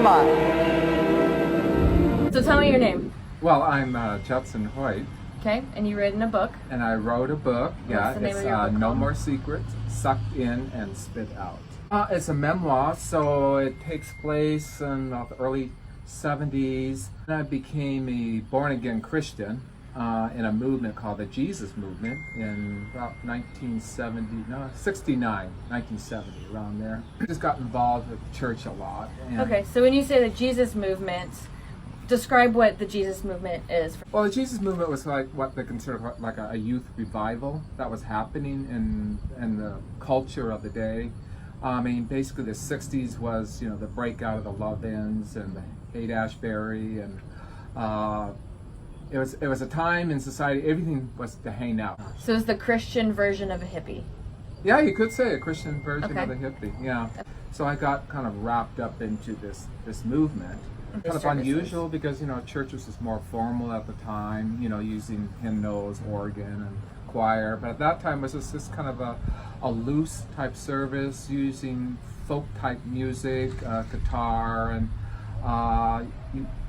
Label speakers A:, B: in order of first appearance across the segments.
A: Mama.
B: So tell me your name.
C: Well, I'm Judson Hoyt.
B: Okay, and you written a book.
C: And I wrote a book.
B: What's the name of your book
C: No
B: called?
C: More Secrets, Sucked In and Spit Out. It's a memoir, so it takes place in the early 70s. And I became a born-again Christian in a movement called the Jesus Movement in about 1970, around there. I just got involved with the church a lot. And
B: Okay, so when you say the Jesus movement, describe what the Jesus movement is.
C: Well, the Jesus movement was like what they consider like a youth revival that was happening in the culture of the day. I mean, basically the 60s was, the breakout of the Love-Ins and the Haight-Ashbury, and it was a time in society everything was to hang out.
B: So it's the Christian version of a hippie.
C: Yeah, you could say a Christian version
B: Okay.
C: of a hippie. Yeah. So I got kind of wrapped up into this movement. Kind of unusual because church was just more formal at the time, using hymnals, organ, and choir. But at that time it was just kind of a loose type service using folk type music, guitar, and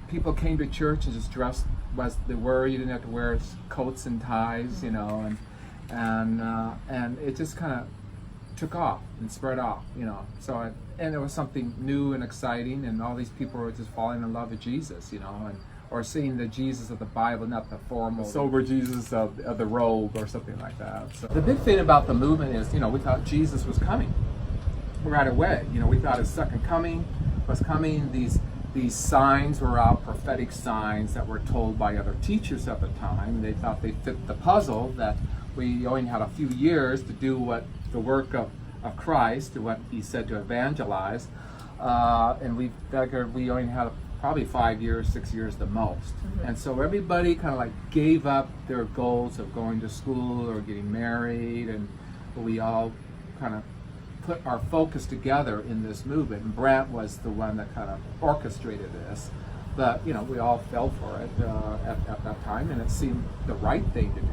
C: people came to church and just dressed as they were. You didn't have to wear coats and ties, and it just kind of took off and spread off, So and it was something new and exciting, and all these people were just falling in love with Jesus, or seeing the Jesus of the Bible, not the formal, sober Jesus of the robe or something like that. So the big thing about the movement is, we thought Jesus was coming right away. We thought his second coming was coming. These signs were out, prophetic signs that were told by other teachers at the time. They thought they fit the puzzle, that we only had a few years to do what the work of Christ, what he said to evangelize, and we figured we only had probably 5 years, 6 years the most.
B: Mm-hmm.
C: And so everybody kind of like gave up their goals of going to school or getting married, and we all kind of put our focus together in this movement. And Brant was the one that kind of orchestrated this, but we all fell for it at that time, and it seemed the right thing to do.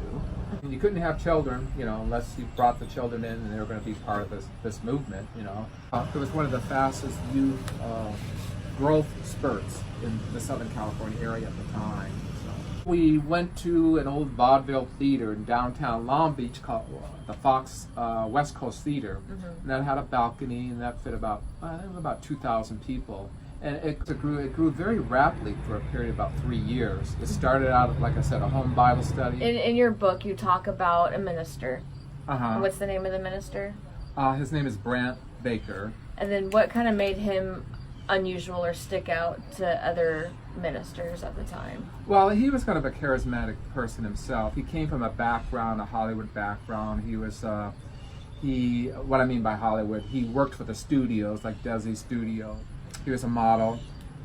C: You couldn't have children, unless you brought the children in and they were going to be part of this movement, It was one of the fastest youth growth spurts in the Southern California area at the time. So we went to an old vaudeville theater in downtown Long Beach called the Fox West Coast Theater.
B: Mm-hmm.
C: And that had a balcony, and that fit about 2,000 people. And it grew very rapidly for a period of about 3 years. It started out, like I said, a home Bible study.
B: In your book, you talk about a minister.
C: Uh-huh.
B: What's the name of the minister?
C: His name is Brant Baker.
B: And then what kind of made him unusual or stick out to other ministers at the time?
C: Well, he was kind of a charismatic person himself. He came from a Hollywood background. He was, what I mean by Hollywood, he worked for the studios, like Desi Studio. He was a model,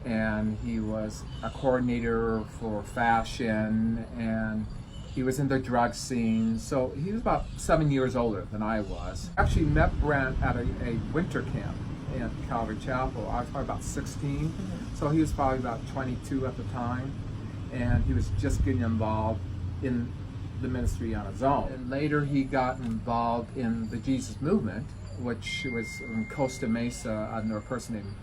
C: and he was a coordinator for fashion, and he was in the drug scene. So he was about 7 years older than I was. I actually met Brant at a winter camp in Calvary Chapel. I was probably about 16, so he was probably about 22 at the time, and he was just getting involved in the ministry on his own. And later he got involved in the Jesus Movement, which was in Costa Mesa under a person named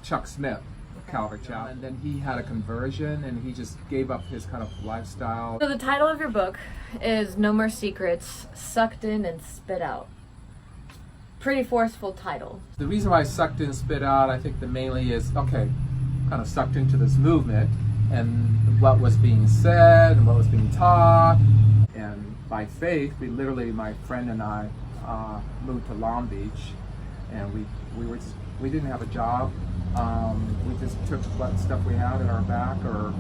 C: Chuck Smith, Calvary Chapel. And then he had a conversion, and he just gave up his kind of lifestyle.
B: So the title of your book is No More Secrets, Sucked In and Spit Out. Pretty forceful title.
C: The reason why I sucked in and spit out, I think, mainly is, kind of sucked into this movement and what was being said and what was being taught. And by faith, my friend and I moved to Long Beach, and we didn't have a job. We just took what stuff we had in our back or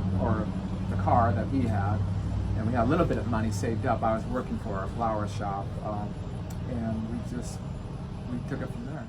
C: the car that he had, and we had a little bit of money saved up. I was working for a flower shop, and we took it from there.